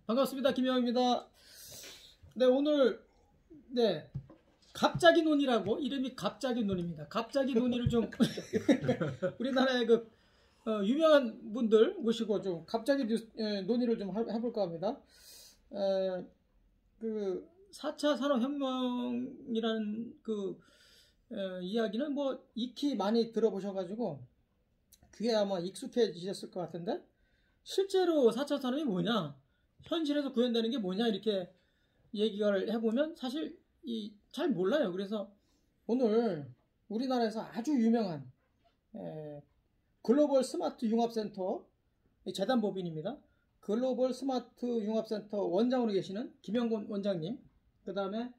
반갑습니다. 김영입니다. 네, 오늘 갑자기 논이라고 이름이 갑자기 논입니다. 갑자기 논의를 좀 우리나라의 유명한 분들 모시고 좀 갑자기 논의를 좀 해볼까 합니다. 그 4차 산업혁명이라는 이야기는 뭐 익히 많이 들어보셔가지고 그게 아마 익숙해지셨을 것 같은데, 실제로 4차 산업이 뭐냐, 현실에서 구현되는 게 뭐냐, 이렇게 얘기를 해보면 사실 잘 몰라요. 그래서 오늘 우리나라에서 아주 유명한 글로벌 스마트 융합센터 재단법인입니다. 글로벌 스마트 융합센터 원장으로 계시는 김영곤 원장님, 그 다음에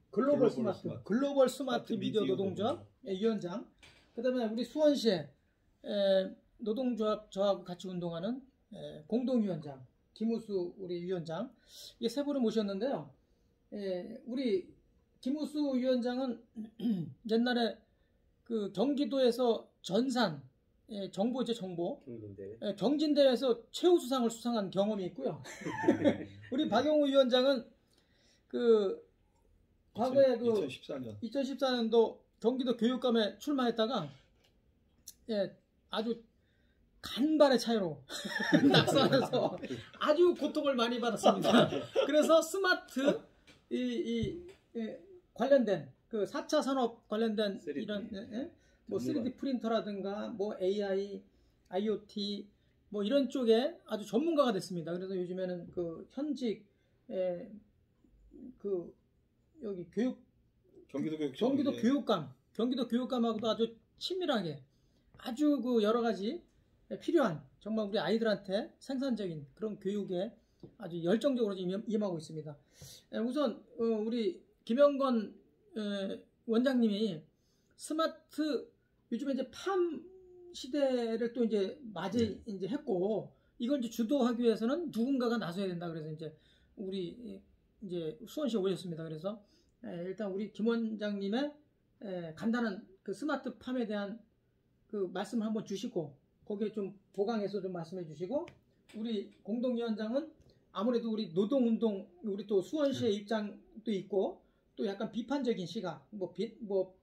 글로벌 스마트 미디어 노동조합 위원장, 그 다음에 우리 수원시에 노동조합 저하고 같이 운동하는 공동위원장 김우수 우리 위원장, 이 세 분을 모셨는데요. 우리 김우수 위원장은 옛날에 그 경기도에서 전산 정보제 경진대회에서 최우수상을 수상한 경험이 있고요. 우리 박용우 위원장은 과거에 2014년도 경기도 교육감에 출마했다가 아주 간발의 차이로 낙선해서 아주 고통을 많이 받았습니다. 그래서 스마트 관련된 4차 산업 관련된 3D. 이런 뭐 3D 프린터라든가 뭐 AI, IoT 뭐 이런 쪽에 아주 전문가가 됐습니다. 그래서 요즘에는 현직 여기 경기도 교육감하고도 아주 친밀하게 아주 여러 가지 필요한, 정말 우리 아이들한테 생산적인 그런 교육에 아주 열정적으로 지금 임하고 있습니다. 우선 우리 김영건 원장님이 스마트, 요즘에 이제 팜 시대를 또 이제 이제 했고, 이걸 이제 주도하기 위해서는 누군가가 나서야 된다. 그래서 이제 우리 이제 수원시에 오셨습니다. 그래서 일단 우리 김 원장님의 간단한 스마트 팜에 대한 말씀을 한번 주시고, 거기에 좀 보강해서 좀 말씀해 주시고, 우리 공동위원장은 아무래도 우리 노동운동, 우리 또 수원시의 입장도 있고, 또 약간 비판적인 시각,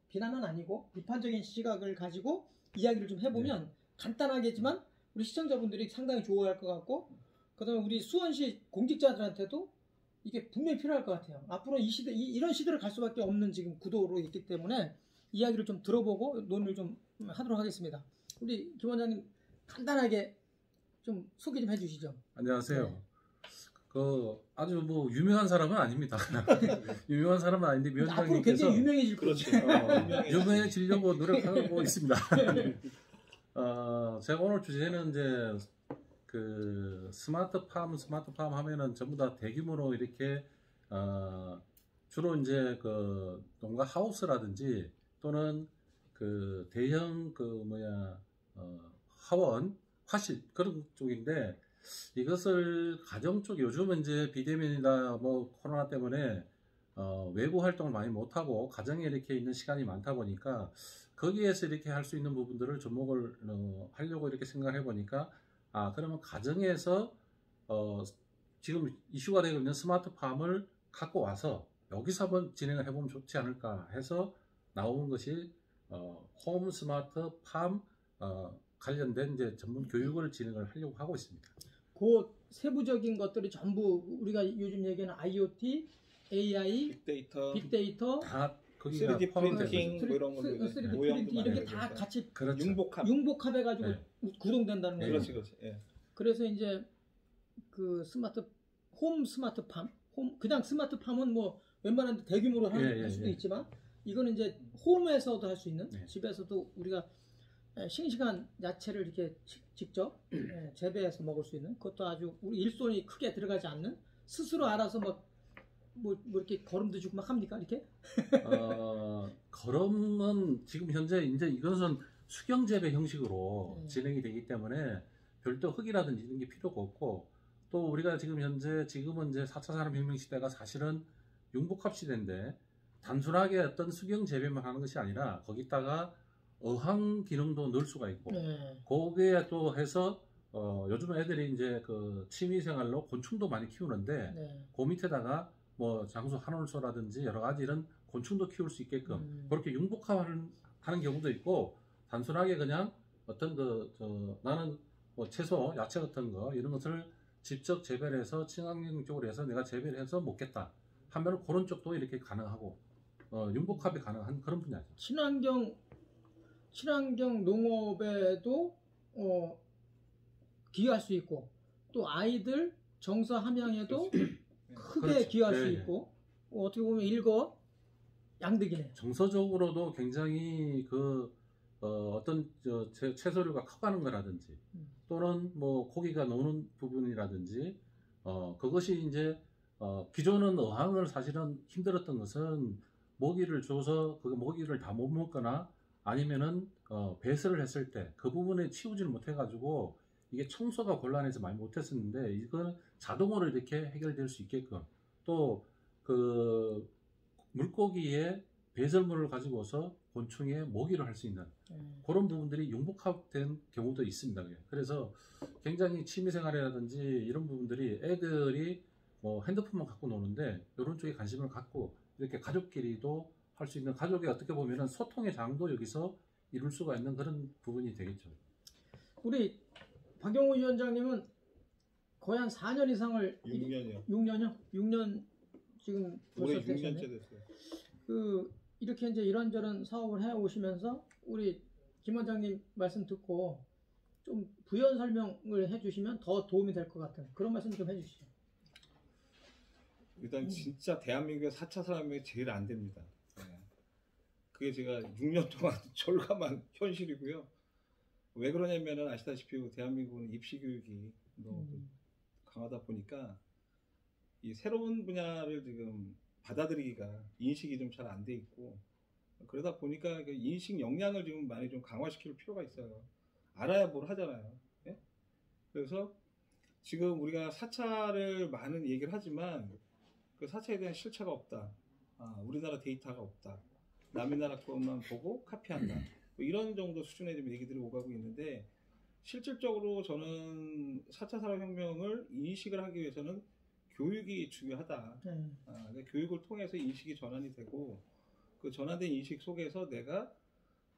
비난은 아니고 비판적인 시각을 가지고 이야기를 좀 해보면 간단하겠지만 우리 시청자분들이 상당히 좋아할 것 같고, 그 다음에 우리 수원시 공직자들한테도 이게 분명히 필요할 것 같아요. 앞으로 이런 시대를 갈 수밖에 없는 지금 구도로 있기 때문에 이야기를 좀 들어보고 논의를 좀 하도록 하겠습니다. 우리 김 원장님 간단하게 좀 소개 좀 해주시죠. 안녕하세요. 아주 유명한 사람은 아닙니다. 유명한 사람은 아닌데 위원장님께서 앞으로 굉장히 유명해질 거죠. 유명해지려고 노력하고 있습니다. 제가 오늘 주제는 이제 스마트팜 하면은 전부 다 대규모로 이렇게 주로 이제 농가 하우스라든지 또는 대형 화원, 화실 그런 쪽인데, 이것을 가정 쪽, 요즘은 이제 비대면이나 코로나 때문에 외부 활동을 많이 못하고 가정에 이렇게 있는 시간이 많다 보니까 거기에서 이렇게 할 수 있는 부분들을 접목을 하려고 이렇게 생각해 보니까, 그러면 가정에서 지금 이슈가 되고 있는 스마트팜을 갖고 와서 여기서 한번 진행을 해보면 좋지 않을까 해서 나온 것이 홈 스마트팜 관련된 이제 전문 교육을 진행을 하려고 하고 있습니다. 그 세부적인 것들이 전부 우리가 요즘 얘기하는 IoT, AI, 빅데이터 다 거기가 3D 프린팅 뭐 이런 것들, 3D 프린팅 이렇게 다 같이 그렇죠. 융복합해가지고 구동된다는 거예요. 그렇지. 그래서 이제 홈 스마트팜, 그냥 스마트팜은 웬만한 대규모로 할 수도 있지만, 이거는 이제 홈에서도 할 수 있는, 집에서도 우리가 싱싱한 야채를 이렇게 직접 재배해서 먹을 수 있는, 그것도 아주 우리 일손이 크게 들어가지 않는, 스스로 알아서 이렇게 거름도 주고 막 합니까, 이렇게? 거름은 지금 현재 이제 이것은 수경 재배 형식으로 진행이 되기 때문에 별도 흙이라든지 이런 게 필요가 없고, 또 우리가 지금은 이제 4차 산업혁명 시대가 사실은 융복합 시대인데, 단순하게 어떤 수경 재배만 하는 것이 아니라 거기다가 어항 기능도 넣을 수가 있고, 거기에 또 해서 요즘 애들이 이제 그 취미생활로 곤충도 많이 키우는데 네. 그 밑에다가 뭐 장수 한올소라든지 여러 가지 이런 곤충도 키울 수 있게끔 그렇게 융복하는 경우도 있고 단순하게 그냥 어떤 나는 뭐 채소, 야채 같은 거 이런 것을 직접 재배해서 친환경 쪽으로 해서 내가 재배를 해서 먹겠다 하면 그런 쪽도 이렇게 가능하고 융복합이 가능한 그런 분야죠. 친환경 농업에도 기여할 수 있고 또 아이들 정서 함양에도 크게 그렇죠. 기여할 네. 수 있고 어떻게 보면 일거양득이네. 정서적으로도 굉장히 어떤 채소류가 커가는 거라든지 또는 뭐 고기가 노는 부분이라든지 그것이 이제 기존은 어항을 사실은 힘들었던 것은 먹이를 줘서 그 먹이를 다 못 먹거나 아니면은 배설을 했을 때 그 부분에 치우지를 못해가지고 이게 청소가 곤란해서 많이 못했었는데 이건 자동으로 이렇게 해결될 수 있게끔 또 그 물고기의 배설물을 가지고서 곤충의 먹이를 할 수 있는 그런 부분들이 융복합된 경우도 있습니다. 그래서 굉장히 취미생활이라든지 이런 부분들이 애들이 뭐 핸드폰만 갖고 노는데 이런 쪽에 관심을 갖고 이렇게 가족끼리도 할 수 있는 가족의 어떻게 보면은 소통의 장도 여기서 이룰 수가 있는 그런 부분이 되겠죠. 우리 박영호 위원장님은 거의 한 4년 이상을 6년이요. 6년이요? 6년 지금 올해 벌써 6년째 되셨네. 됐어요. 이렇게 이제 이런저런 사업을 해 오시면서 우리 김 원장님 말씀 듣고 좀 부연 설명을 해주시면 더 도움이 될 것 같은 그런 말씀 좀 해주시죠. 일단 진짜 대한민국의 4차 산업혁명이 제일 안 됩니다. 네. 그게 제가 6년 동안 절감한 현실이고요. 왜 그러냐면은 아시다시피 대한민국은 입시 교육이 너무 강하다 보니까 이 새로운 분야를 지금 받아들이기가 인식이 좀 잘 안 돼 있고 그러다 보니까 그 인식 역량을 지금 많이 좀 강화시킬 필요가 있어요. 알아야 뭘 하잖아요. 예? 그래서 지금 우리가 4차를 많은 얘기를 하지만 그 4차에 대한 실체가 없다. 우리나라 데이터가 없다. 남의 나라 것만 보고 카피한다. 뭐 이런 정도 수준의 좀 얘기들이 오가고 있는데 실질적으로 저는 4차 산업혁명을 인식을 하기 위해서는 교육이 중요하다. 교육을 통해서 인식이 전환이 되고 그 전환된 인식 속에서 내가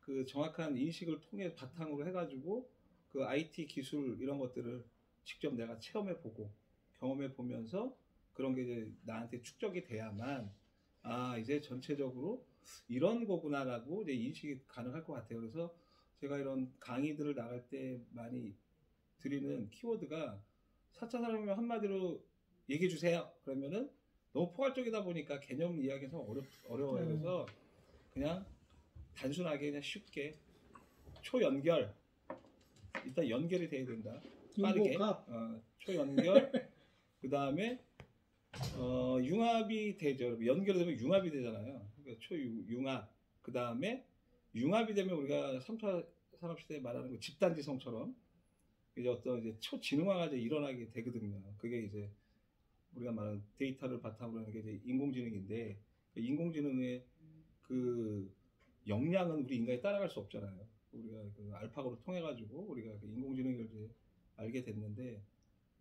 그 정확한 인식을 통해 바탕으로 해가지고 그 IT 기술 이런 것들을 직접 내가 체험해 보고 경험해 보면서 그런 게 이제 나한테 축적이 돼야만 이제 전체적으로 이런 거구나라고 이제 인식이 가능할 것 같아요. 그래서 제가 이런 강의들을 나갈 때 많이 드리는 키워드가 4차 산업혁명 한마디로 얘기해 주세요. 그러면은 너무 포괄적이다 보니까 개념 이야기해서 어려워요. 그래서 그냥 단순하게 그냥 쉽게 초연결 일단 연결이 돼야 된다. 빠르게 초연결 그 다음에 융합이 되죠. 연결이 되면 융합이 되잖아요. 그러니까 초융합 그 다음에 융합이 되면 우리가 3차 산업시대에 말하는 거 집단지성처럼 이제 어떤 이제 초지능화가 이제 일어나게 되거든요. 그게 이제 우리가 말하는 데이터를 바탕으로 하는 게 이제 인공지능인데 그 인공지능의 그 역량은 우리 인간이 따라갈 수 없잖아요. 우리가 그 알파고를 통해 가지고 우리가 그 인공지능을 이제 알게 됐는데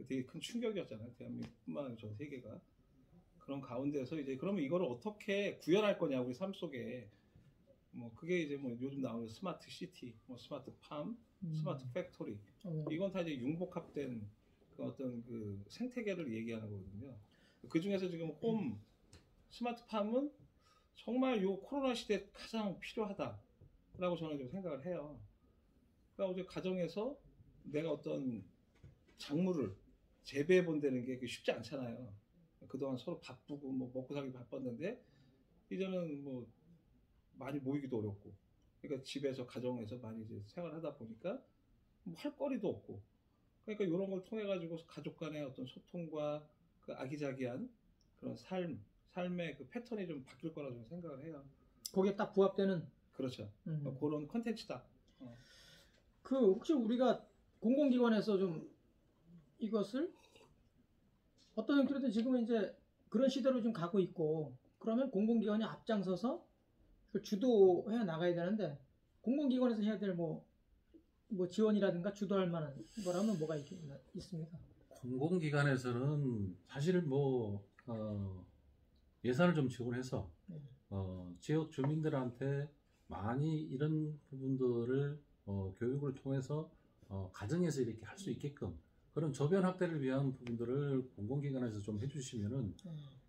되게 큰 충격이었잖아요. 대한민국뿐만 아니라 전 세계가. 그런 가운데서 이제 그러면 이거를 어떻게 구현할 거냐 우리 삶 속에 뭐 그게 이제 뭐 요즘 나오는 스마트 시티, 뭐 스마트 팜, 스마트 팩토리 이건 다 이제 융복합된 그 어떤 그 생태계를 얘기하는 거거든요. 그 중에서 지금 홈 스마트 팜은 정말 요 코로나 시대에 가장 필요하다라고 저는 좀 생각을 해요. 그러니까 어제 가정에서 내가 어떤 작물을 재배해 본다는 게 쉽지 않잖아요. 그동안 서로 바쁘고 뭐 먹고 살기 바빴는데 이제는 뭐 많이 모이기도 어렵고 그러니까 집에서 가정에서 많이 이제 생활하다 보니까 뭐 할 거리도 없고 그러니까 이런 걸 통해 가지고 가족 간의 어떤 소통과 그 아기자기한 그런 삶의 그 패턴이 좀 바뀔 거라고 저는 생각을 해요. 거기에 딱 부합되는 그렇죠. 그런 컨텐츠다. 그 혹시 우리가 공공기관에서 좀 이것을 어떤 형태로든 지금은 이제 그런 시대로 좀 가고 있고 그러면 공공기관이 앞장서서 주도해 나가야 되는데 공공기관에서 해야 될 뭐 뭐 지원이라든가 주도할 만한 거라면 뭐가 있습니까? 공공기관에서는 사실 뭐 예산을 좀 지원해서 지역 주민들한테 많이 이런 부분들을 교육을 통해서 가정에서 이렇게 할 수 있게끔 그런 저변 확대를 위한 부분들을 공공기관에서 좀 해주시면은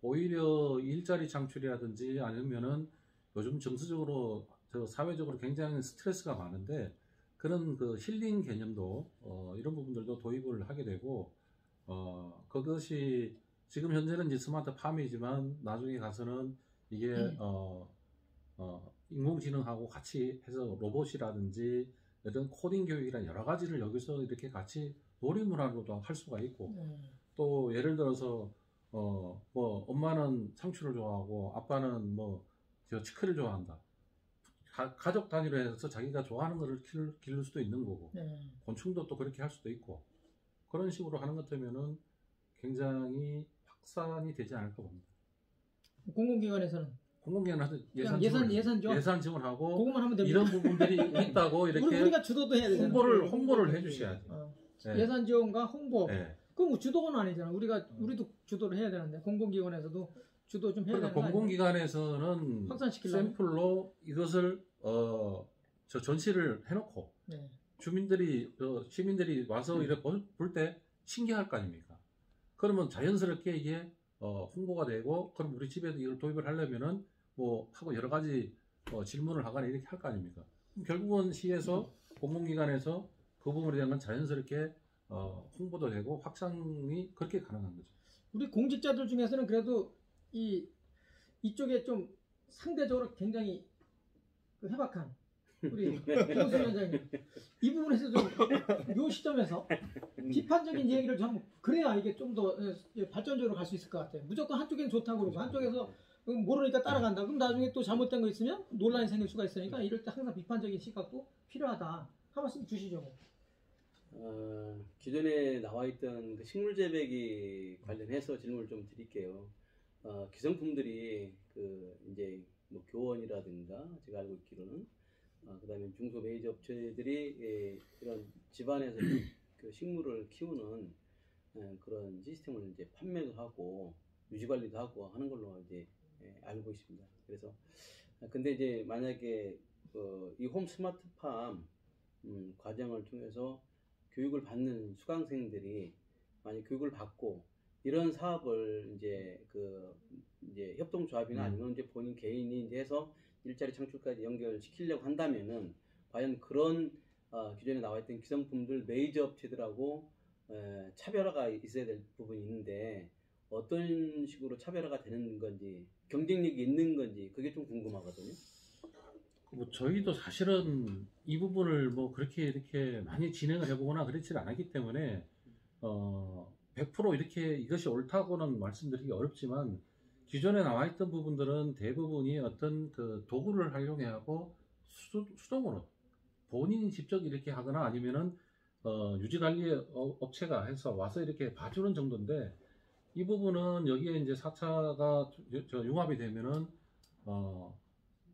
오히려 일자리 창출이라든지 아니면은 요즘 정서적으로 사회적으로 굉장히 스트레스가 많은데 그런 그 힐링 개념도 이런 부분들도 도입을 하게 되고 그것이 지금 현재는 이제 스마트 팜이지만 나중에 가서는 이게 인공지능하고 같이 해서 로봇이라든지 어떤 코딩 교육이나 여러 가지를 여기서 이렇게 같이 놀이문화로도 할 수가 있고 또 예를 들어서 뭐 엄마는 상추를 좋아하고 아빠는 뭐 저 치크를 좋아한다. 가족 단위로 해서 자기가 좋아하는 거를 기를 수도 있는 거고 곤충도 또 그렇게 할 수도 있고 그런 식으로 하는 것 같으면은 굉장히 확산이 되지 않을까 봅니다. 공공기관에서는 예산 지원하고 그것만 하면 됩니다. 이런 부분들이 있다고 이렇게 우리가 주도도 해야 되잖아요. 홍보를 해주셔야지. 네. 예산 지원과 홍보. 네. 그럼 주도는 아니잖아. 우리도 주도를 해야 되는데 공공기관에서도 주도 좀 해야 되는 거 아니에요? 공공기관에서는 샘플로 이것을 전시를 해놓고 시민들이 와서 이렇게 볼 때 신기할 거 아닙니까? 그러면 자연스럽게 이게 홍보가 되고 그럼 우리 집에도 이걸 도입을 하려면은 뭐 하고 여러 가지 질문을 하거나 이렇게 할 거 아닙니까? 결국은 시에서 공공기관에서 그 부분에 대한 건 자연스럽게 홍보도 되고 확산이 그렇게 가능한 거죠. 우리 공직자들 중에서는 그래도 이쪽에 좀 상대적으로 굉장히 해박한 우리 김호수 위원장님 이 부분에서 좀 요 시점에서 비판적인 얘기를 좀 그래야 이게 좀 더 발전적으로 갈 수 있을 것 같아요. 무조건 한쪽에는 좋다고 그러고 한쪽에서 모르니까 따라간다. 그럼 나중에 또 잘못된 거 있으면 논란이 생길 수가 있으니까 이럴 때 항상 비판적인 시각도 필요하다. 한 말씀 주시죠. 기존에 나와 있던 그 식물 재배기 관련해서 질문을 좀 드릴게요. 기성품들이 이제 뭐 교원이라든가 제가 알고 있기로는 그다음에 중소 메이저 업체들이 이런 집안에서 그 식물을 키우는 그런 시스템을 이제 판매도 하고 유지 관리도 하고 하는 걸로 이제 알고 있습니다. 그래서 근데 이제 만약에 이 홈 스마트팜 과정을 통해서 교육을 받는 수강생들이 만약 교육을 받고 이런 사업을 이제 이제 협동조합이나 아니면 이제 본인 개인이 이제 해서 일자리 창출까지 연결시키려고 한다면은 과연 그런 기존에 나와 있던 기성품들 메이저 업체들하고 차별화가 있어야 될 부분이 있는데 어떤 식으로 차별화가 되는 건지 경쟁력이 있는 건지 그게 좀 궁금하거든요. 뭐 저희도 사실은 이 부분을 뭐 그렇게 이렇게 많이 진행을 해보거나 그렇지 않았기 때문에 100% 이렇게 이것이 옳다고는 말씀드리기 어렵지만 기존에 나와 있던 부분들은 대부분이 어떤 그 도구를 활용하고 수동으로 본인이 직접 이렇게 하거나 아니면은 유지관리 업체가 해서 와서 이렇게 봐주는 정도인데 이 부분은 여기에 이제 4차가 융합이 되면은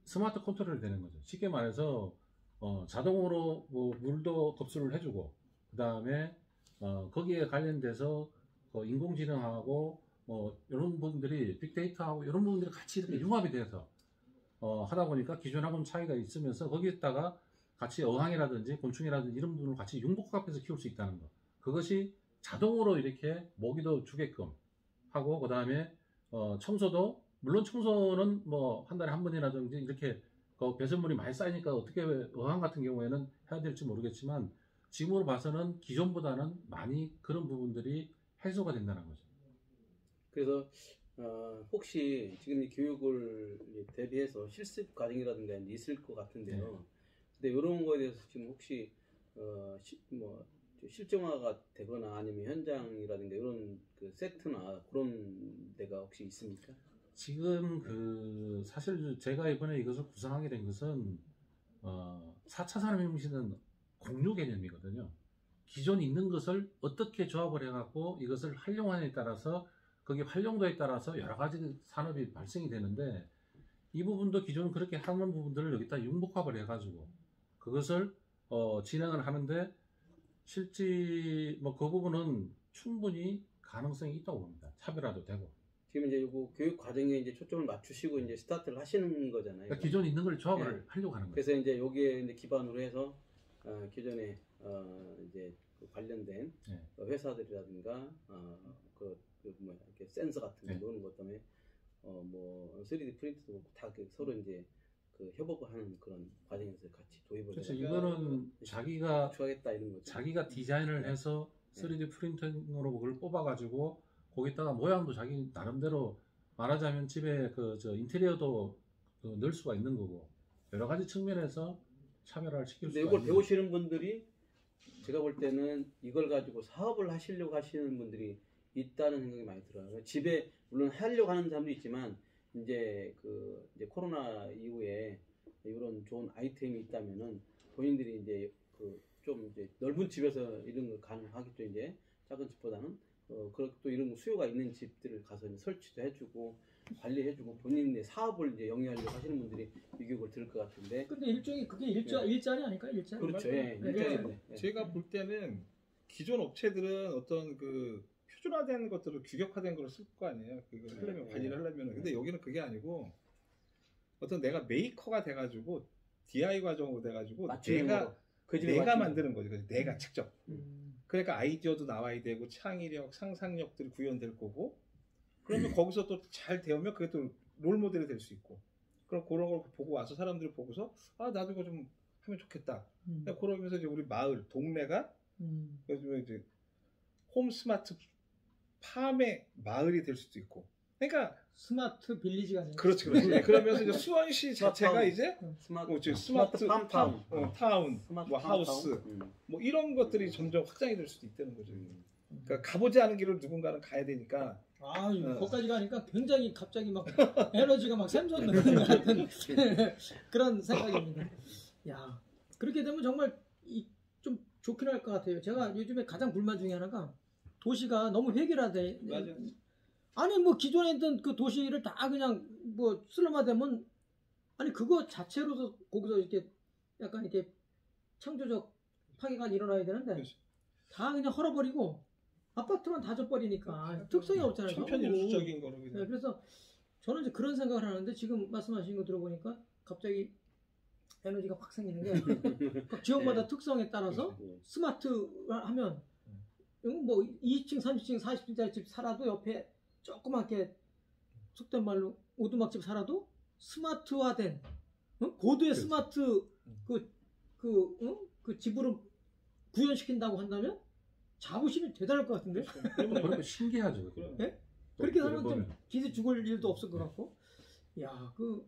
스마트 컨트롤이 되는 거죠. 쉽게 말해서 자동으로 뭐 물도 급수를 해주고 그 다음에 거기에 관련돼서 인공지능하고 뭐 이런 부분들이 빅데이터하고 이런 부분들이 같이 이렇게 융합이 돼서 하다 보니까 기존하고는 차이가 있으면서 거기에다가 같이 어항이라든지 곤충이라든지 이런 부분을 같이 융복합해서 키울 수 있다는 거. 그것이 자동으로 이렇게 먹이도 주게끔 하고 그 다음에 청소도 물론 청소는 뭐 한 달에 한 번이라든지 이렇게 배설물이 많이 쌓이니까 어떻게 어항 같은 경우에는 해야 될지 모르겠지만 지금으로 봐서는 기존보다는 많이 그런 부분들이 해소가 된다는 거죠. 그래서 혹시 지금 이 교육을 대비해서 실습 과정이라든가 있을 것 같은데요. 근데 이런 거에 대해서 지금 혹시 뭐 실정화가 되거나 아니면 현장이라든가 이런 그 세트나 그런 데가 혹시 있습니까? 지금 사실 제가 이번에 이것을 구상하게 된 것은 4차 산업혁명시는 공유 개념이거든요. 기존에 있는 것을 어떻게 조합을 해갖고 이것을 활용하느냐에 따라서 거기 활용도에 따라서 여러 가지 산업이 발생이 되는데 이 부분도 기존 그렇게 하는 부분들을 여기다 융복합을 해가지고 그것을 진행을 하는데 실제 뭐 그 부분은 충분히 가능성이 있다고 봅니다. 차별화도 되고. 지금 이제 요거 교육 과정에 이제 초점을 맞추시고 이제 스타트를 하시는 거잖아요. 그러니까 기존에 있는 걸 조합을 네. 하려고 하는 거예요. 그래서 이제 여기에 이제 기반으로 해서 기존에 이제 그 관련된 네. 회사들이라든가 뭐야 이렇게 센서 같은 거 네. 노는 것 때문에 뭐 3D 프린트도 다 서로 이제 그 협업을 하는 그런 과정에서 같이 도입을 그렇죠. 해서 이거는 자기가 추하겠다 이런 거죠. 자기가 디자인을 해서 3D 프린팅으로 그걸 뽑아가지고 거기다가 모양도 자기 나름대로 말하자면 집에 저 인테리어도 넣을 수가 있는 거고 여러 가지 측면에서 차별화를 시킬 근데 수가 이걸 있는 배우시는 분들이 제가 볼 때는 이걸 가지고 사업을 하시려고 하시는 분들이 있다는 생각이 많이 들어요. 집에 물론 하려고 하는 사람도 있지만 이제 이제 코로나 이후에 이런 좋은 아이템이 있다면은 본인들이 이제 좀 이제 넓은 집에서 이런 거 가능하겠죠. 이제 작은 집보다는 그리고 또 이런 수요가 있는 집들을 가서 이제 설치도 해주고 관리해주고 본인의 사업을 이제 영위하려고 하시는 분들이 이 교육을 들을 것 같은데. 근데 일종의 그게 일자리 아닐까? 일자리. 그렇죠. 예. 네. 일자리인데. 예. 제가 볼 때는 기존 업체들은 어떤 그 표준화된 것들을 규격화된 걸 쓸 거 아니에요. 그걸 하려면 관리를 하려면. 근데 여기는 그게 아니고 어떤 내가 메이커가 돼가지고 DI 과정으로 돼가지고 내가 만드는 거죠. 내가 직접. 그러니까 아이디어도 나와야 되고 창의력, 상상력들이 구현될 거고. 그러면 거기서 또 잘 되면 그게 또 롤 모델이 될 수 있고. 그럼 그런 걸 보고 와서 사람들이 보고서 나도 이거 좀 하면 좋겠다. 그러면서 이제 우리 마을, 동네가 요즘에 이제 홈 스마트 팜의 마을이 될 수도 있고. 그러니까 스마트 빌리지가 되는. 그렇지. 그러면서 이제 수원시 자체가 이제 스마트 팜, 타운, 뭐 하우스, 뭐 이런 것들이 점점 확장이 될 수도 있다는 거죠. 그러니까 가보지 않은 길을 누군가는 가야 되니까. 거기까지 가니까 굉장히 갑자기 막 에너지가 막 샘솟는 것 같은 그런 생각입니다. 야, 그렇게 되면 정말 좀 좋긴 할 것 같아요. 제가 요즘에 가장 불만 중에 하나가 도시가 너무 획일화돼. 맞아. 아니 뭐 기존에 있던 그 도시를 다 그냥 뭐 슬럼화되면 아니 그거 자체로도 거기서 이렇게 약간 이렇게 창조적 파괴가 일어나야 되는데 그렇지. 다 그냥 헐어버리고 아파트만 다 져버리니까 특성이 없잖아요. 천편일률적인 거로 그냥. 네, 그래서 저는 이제 그런 생각을 하는데 지금 말씀하신 거 들어보니까 갑자기 에너지가 확 생기는 게 각 지역마다 특성에 따라서 스마트하면 뭐 20층, 30층, 40층짜리 집 살아도 옆에 조그맣게 속된 말로 오두막집 살아도 스마트화된 고도의 스마트 그 집으로 구현시킨다고 한다면 자부심이 대단할 것 같은데? 그렇게 신기하죠. 네? 그렇게 하면 좀 기대 죽을 일도 없을 것 같고. 야, 그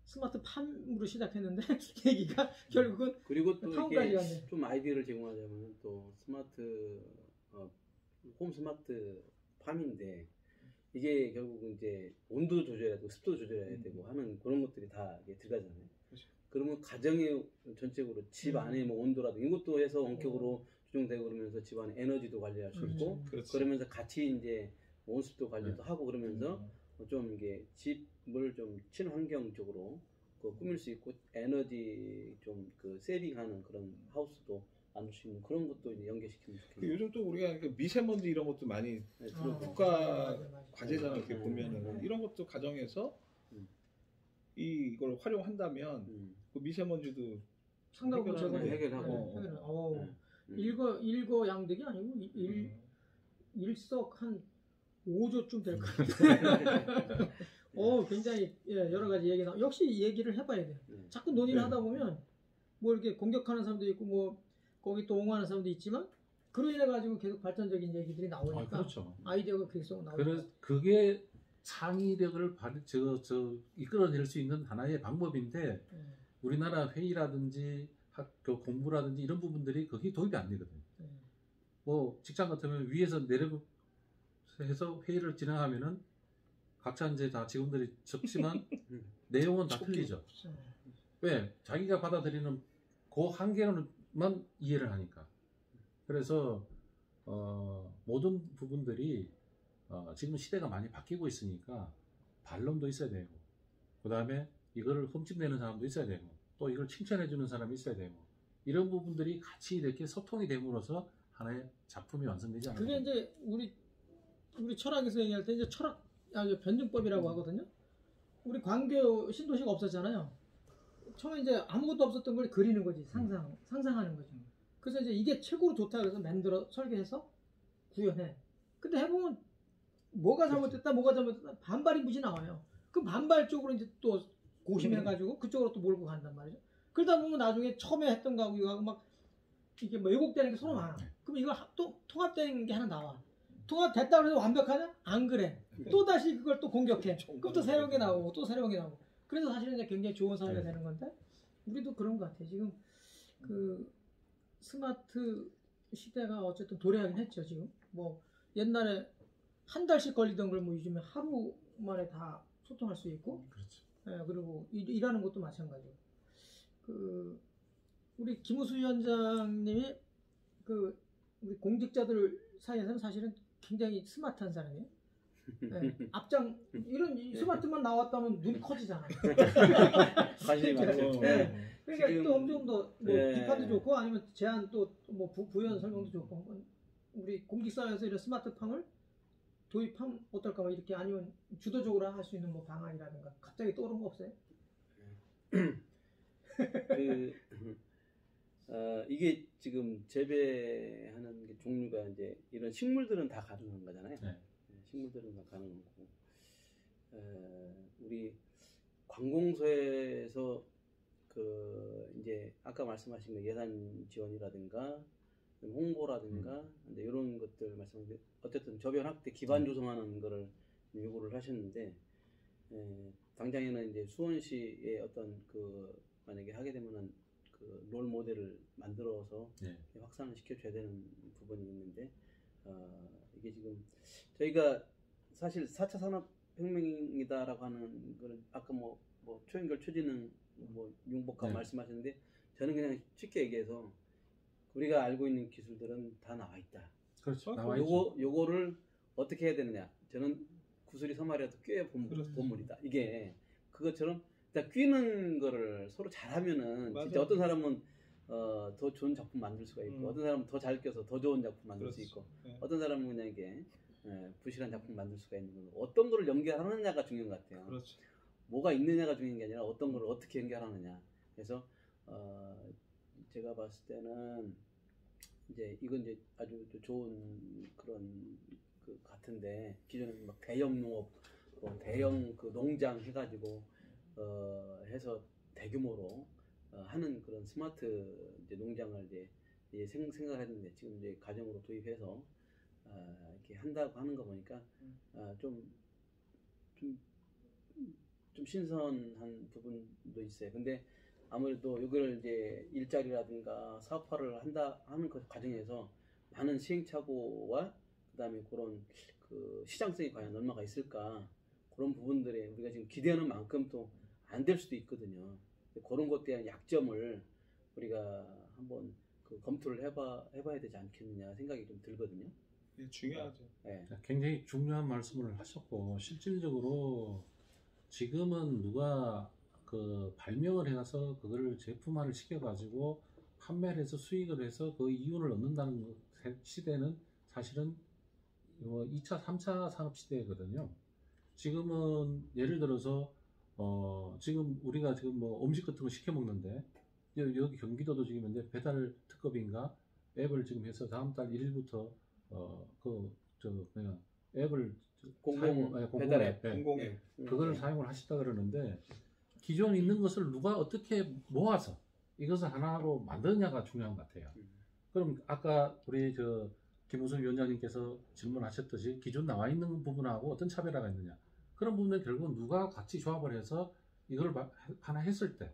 스마트 팜으로 시작했는데 얘기가 결국은 그리고 또 타운까지 이게 갔네. 좀 아이디어를 제공하자면 또 스마트 홈 스마트 팜인데 이게 결국은 이제 온도 조절해야 되고 습도 조절해야 되고 하는 그런 것들이 다 이게 들어가잖아요. 그렇죠. 그러면 가정의 전체적으로 집 안에 뭐 온도라든가 이것도 해서 원격으로 조정되고 그러면서 집 안에 에너지도 관리할 수 있고 그러면서 같이 이제 온습도 관리도 하고 그러면서 좀 이게 집을 좀 친환경적으로 꾸밀 수 있고 에너지 좀 세빙하는 그런 하우스도 만들 수 있는 그런 것도 이제 연계시키면 좋겠네요. 요즘 또 우리가 미세먼지 이런 것도 많이 국가 과제잖아요. 이렇게 보면은 이런 것도 가정에서 이걸 활용한다면 그 미세먼지도 상당히 해결하고 일거양득이 아니고 일석 한 5조쯤 될 것 같아요. 굉장히 여러 가지 얘기 역시 얘기를 해봐야 돼요. 자꾸 논의를 하다 보면 뭐 이렇게 공격하는 사람도 있고 뭐 거기 또 옹호하는 사람도 있지만 그로 인해 가지고 계속 발전적인 얘기들이 나오니까 그렇죠. 아이디어가 계속 나오니까 그게 창의력을 이끌어낼 수 있는 하나의 방법인데 우리나라 회의라든지 학교 공부라든지 이런 부분들이 거기 도입이 안 되거든요. 뭐 직장 같으면 위에서 내려서 회의를 진행하면은 각자 이제 다 직원들이 적지만 내용은 다 틀리죠. 왜? 자기가 받아들이는 그 한계로만 이해를 하니까. 그래서 모든 부분들이 지금 시대가 많이 바뀌고 있으니까 반론도 있어야 되고 그 다음에 이거를 흠집내는 사람도 있어야 되고 또 이걸 칭찬해 주는 사람이 있어야 되고 이런 부분들이 같이 이렇게 소통이 됨으로써 하나의 작품이 완성되지 않을까. 그게 이제 우리 철학에서 얘기할 때 이제 철학 변증법이라고 하거든요. 우리 광교 신도시가 없었잖아요. 처음에 이제 아무것도 없었던 걸 그리는 거지. 상상하는 거지. 그래서 이제 이게 최고로 좋다 그래서 만들어 설계해서 구현해. 근데 해보면 뭐가 잘못됐다 반발이 무지 나와요. 그 반발 쪽으로 이제 또 고심해가지고 그쪽으로 또 몰고 간단 말이죠. 그러다 보면 나중에 처음에 했던 거하고 이거 막 이게 뭐 왜곡되는 게 서로 많아. 그럼 이거 또 통합된 게 하나 나와. 통합됐다고 해서 완벽하냐? 안 그래. 또 다시 그걸 또 공격해. 그럼 또 새로운 게 나오고 또 새로운 게 나오고. 그래서 사실은 이제 굉장히 좋은 사회가 되는 건데 우리도 그런 것 같아. 지금 그 스마트 시대가 어쨌든 도래하긴 했죠. 지금 뭐 옛날에 한 달씩 걸리던 걸 뭐 요즘에 하루 만에 다 소통할 수 있고. 그렇죠. 예, 그리고 일하는 것도 마찬가지고. 그 우리 김우수 위원장님이 그 우리 공직자들 사이에서는 사실은 굉장히 스마트한 사람이에요. 네, 앞장 이런 스마트만 나왔다면 눈이 커지잖아요. 관심이 많죠. 네. 그러니까 지금, 또 엄청 더 뭐 네. 비판도 좋고 아니면 제안 또 뭐 부연 설명도 좋고 우리 공직사회에서 이런 스마트팜을 도입하면 어떨까 뭐 이렇게 아니면 주도적으로 할 수 있는 뭐 방안이라든가 갑자기 떠오른 거 없어요? 이게 지금 재배하는 게 종류가 이제 이런 식물들은 다 가능한 거잖아요. 네. 식물들은 다 가능한 거고 우리 관공서에서 그 이제 아까 말씀하신 거 예산 지원이라든가 홍보라든가 이제 이런 것들 말씀하셨는데 어쨌든 저변 확대 기반 조성하는 거를 요구를 하셨는데 당장에는 이제 수원시의 어떤 그 만약에 하게 되면은 그 롤 모델을 만들어서 확산을 시켜줘야 되는 부분이 있는데 이게 지금 저희가 사실 4차 산업혁명이다라고 하는 거는 아까 뭐 초연결 초지능 뭐 융복합 말씀하셨는데 저는 그냥 쉽게 얘기해서 우리가 알고 있는 기술들은 다 나와 있다. 그렇죠. 나와 있죠. 요거를 어떻게 해야 되느냐? 저는 구슬이 서말이라도 꽤 본물이다. 이게 그것처럼 일단 끼는 거를 서로 잘하면은 맞아. 진짜 어떤 사람은 더 좋은 작품 만들 수가 있고 어떤 사람은 더 잘 껴서 더 좋은 작품 만들 수 있고 어떤 사람은 그냥 이게 부실한 작품 만들 수가 있는 거고 어떤 거를 연결하느냐가 중요한 것 같아요. 그렇죠. 뭐가 있느냐가 중요한 게 아니라 어떤 거를 어떻게 연결하느냐. 그래서 제가 봤을 때는 이제 이건 이제 아주 좋은 그런 그 같은데 기존에 막 대형 농업, 대형 그 농장 해가지고 해서 대규모로 하는 그런 스마트 이제 농장을 이제 생각을 했는데 지금 이제 가정으로 도입해서 이렇게 한다고 하는 거 보니까 좀 신선한 부분도 있어요. 근데 아무래도 이걸 이제 일자리라든가 사업화를 하는 그 과정에서 많은 시행착오와 그다음에 그런 그 시장성이 과연 얼마가 있을까 그런 부분들에 우리가 지금 기대하는 만큼 또 안 될 수도 있거든요. 그런 것에 대한 약점을 우리가 한번 그 검토를 해봐야 되지 않겠느냐 생각이 좀 들거든요. 네, 중요하죠. 네. 굉장히 중요한 말씀을 하셨고 실질적으로 지금은 누가 그 발명을 해서 그거를 제품화를 시켜가지고 판매를 해서 수익을 해서 그 이윤을 얻는다는 시대는 사실은 2차, 3차 산업 시대거든요. 지금은 예를 들어서 지금 우리가 지금 뭐 음식 같은 거 시켜 먹는데 여기 경기도도 지금 현재 배달 특급인가 앱을 지금 해서 다음 달 1일부터 앱을 배달 앱, 공공앱 그걸 사용을 하시다 그러는데 기존에 있는 것을 누가 어떻게 모아서 이것을 하나로 만드냐가 중요한 것 같아요. 그럼 아까 우리 김우수 위원장님께서 질문하셨듯이 기존 나와 있는 부분하고 어떤 차별화가 있느냐 그런 부분은 결국은 누가 같이 조합을 해서 이걸 하나 했을 때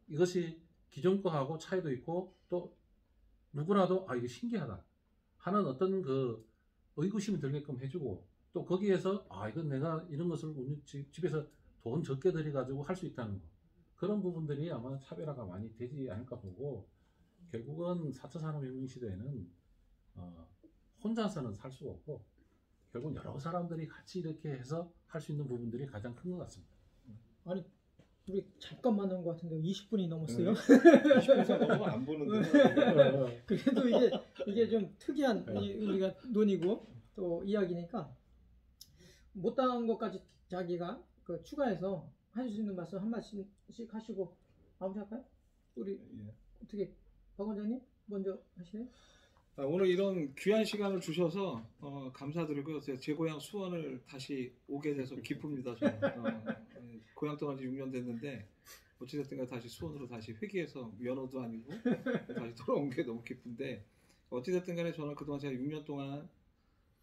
이것이 기존 거하고 차이도 있고 또 누구라도 이게 신기하다 하는 어떤 그 의구심이 들게끔 해주고 또 거기에서 이건 내가 이런 것을 집에서 돈 적게 들여가지고 할 수 있다는 거 그런 부분들이 아마 차별화가 많이 되지 않을까 보고 결국은 4차 산업혁명 시대에는 혼자서는 살 수가 없고 결국 여러 사람들이 같이 이렇게 해서 할 수 있는 부분들이 가장 큰 것 같습니다. 아니 우리 잠깐 만난 것 같은데 20분이 넘었어요. 20분 이상 넘으면 안 보는데. 그래도 이게 좀 특이한 우리가 논의고 또 이야기니까 못다한 것까지 자기가 그 추가해서 하실 수 있는 말씀 한 말씀씩 하시고 마무리할까요? 우리 어떻게 박 원장님 먼저 하시나요? 오늘 이런 귀한 시간을 주셔서 감사드리고요. 제 고향 수원을 다시 오게 돼서 기쁩니다. 저는 고향 떠난 지 6년 됐는데 어찌됐든 다시 수원으로 다시 회귀해서 면허도 아니고 다시 돌아온 게 너무 기쁜데 어찌됐든 간에 저는 그동안 제가 6년 동안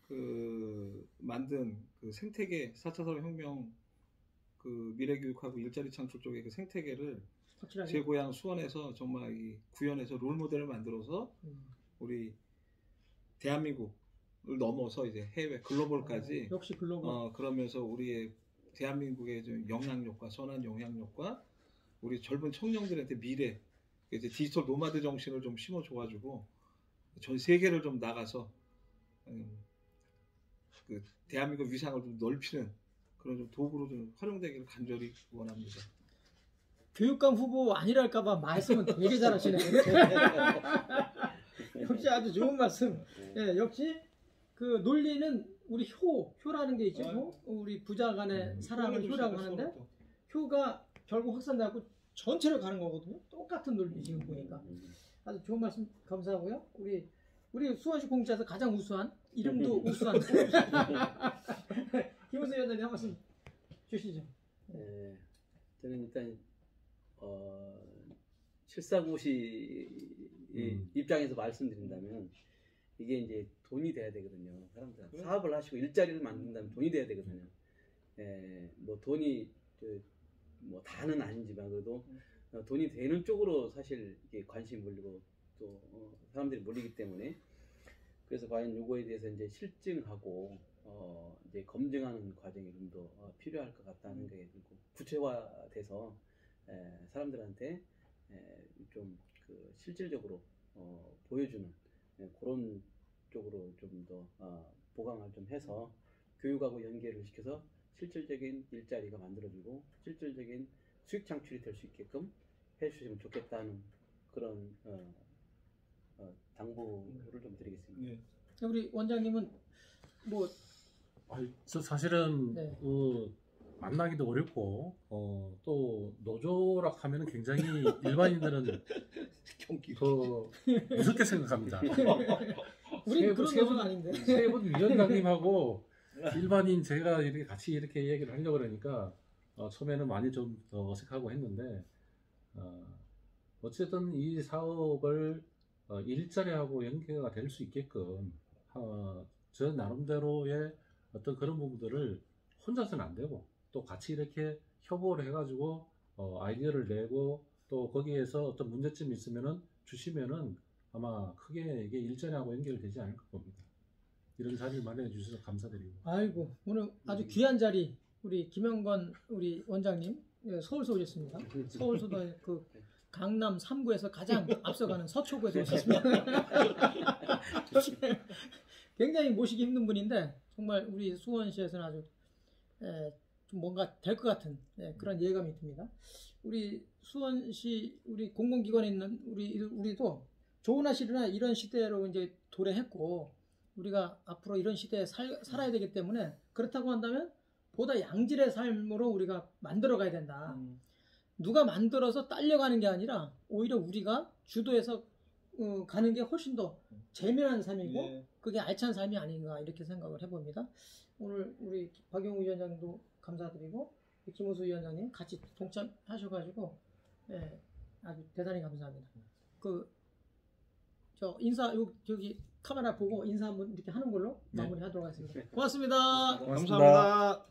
그 만든 그 생태계 4차 산업혁명 그 미래교육하고 일자리 창출 쪽의 그 생태계를 확실하게. 제 고향 수원에서 정말 이 구현해서 롤모델을 만들어서 우리 대한민국을 넘어서 이제 해외 글로벌까지 역시 글로벌 그러면서 우리의 대한민국의 좀 영향력과 선한 영향력과 우리 젊은 청년들한테 미래 이제 디지털 노마드 정신을 좀 심어줘가지고 전 세계를 좀 나가서 그 대한민국 위상을 좀 넓히는 그런 좀 도구로 좀 활용되기를 간절히 원합니다. 교육감 후보 아니랄까봐 말씀은 되게 잘하시네요. 역시 아주 좋은 말씀. 예, 역시 그 논리는 우리 효라는 게 있죠. 우리 부자 간의 사랑을 효라고 하는데 효가 결국 확산되고 전체로 가는 거거든요. 똑같은 논리 지금 보니까 아주 좋은 말씀 감사하고요. 우리 수원시 공지에서 가장 우수한 이름도 우수한 김우수 위원장님 한 말씀 주시죠. 네, 저는 일단 749시 입장에서 말씀드린다면 이게 이제 돈이 돼야 되거든요. 사람들 사업을 하시고 일자리를 만든다면 돈이 돼야 되거든요. 뭐 돈이 뭐 다는 아니지만 그래도 돈이 되는 쪽으로 사실 이게 관심이 몰리고 또 사람들이 몰리기 때문에 그래서 과연 요거에 대해서 이제 실증하고 이제 검증하는 과정이 좀 더 필요할 것 같다는 게 들고 구체화돼서 사람들한테 좀 그 실질적으로 보여주는 그런 쪽으로 좀 더 보강을 좀 해서 교육하고 연계를 시켜서 실질적인 일자리가 만들어지고 실질적인 수익 창출이 될 수 있게끔 해주시면 좋겠다는 그런 당부를 좀 드리겠습니다. 네. 우리 원장님은 뭐 저 사실은 만나기도 어렵고 또 노조라 하면은 굉장히 일반인들은 더 무섭게 생각합니다. 우리 그런 노조가 아닌데. 세 분 위원장님하고 일반인 제가 이렇게 같이 이렇게 얘기를 하려고 그러니까 처음에는 많이 좀 더 어색하고 했는데 어쨌든 이 사업을 일자리하고 연계가 될 수 있게끔 저 나름대로의 어떤 그런 부분들을 혼자서는 안 되고 또 같이 이렇게 협업을 해가지고 아이디어를 내고 또 거기에서 어떤 문제점이 있으면은 주시면은 아마 크게 이게 일자리하고 연결되지 않을 겁니다. 이런 자리를 마련해 주셔서 감사드리고. 아이고 오늘 아주 귀한 자리 우리 김영건 우리 원장님 서울서 오셨습니다. 서울서도 그 강남 3구에서 가장 앞서가는 서초구에서 오셨습니다. 굉장히 모시기 힘든 분인데 정말 우리 수원시에서는 아주 좀 뭔가 될 것 같은 그런 예감이 듭니다. 우리 수원시 우리 공공기관에 있는 우리도 좋으나 싫으나 이런 시대로 이제 도래했고 우리가 앞으로 이런 시대에 살아야 되기 때문에 그렇다고 한다면 보다 양질의 삶으로 우리가 만들어 가야 된다. 누가 만들어서 딸려가는 게 아니라 오히려 우리가 주도해서 가는 게 훨씬 더 재미난 삶이고 그게 알찬 삶이 아닌가 이렇게 생각을 해봅니다. 오늘 우리 박영우 위원장도 감사드리고 김우수 위원장님 같이 동참하셔가지고 아주 대단히 감사합니다. 저 인사 저기 카메라 보고 인사 한번 이렇게 하는 걸로 마무리하도록 하겠습니다. 고맙습니다. 감사합니다.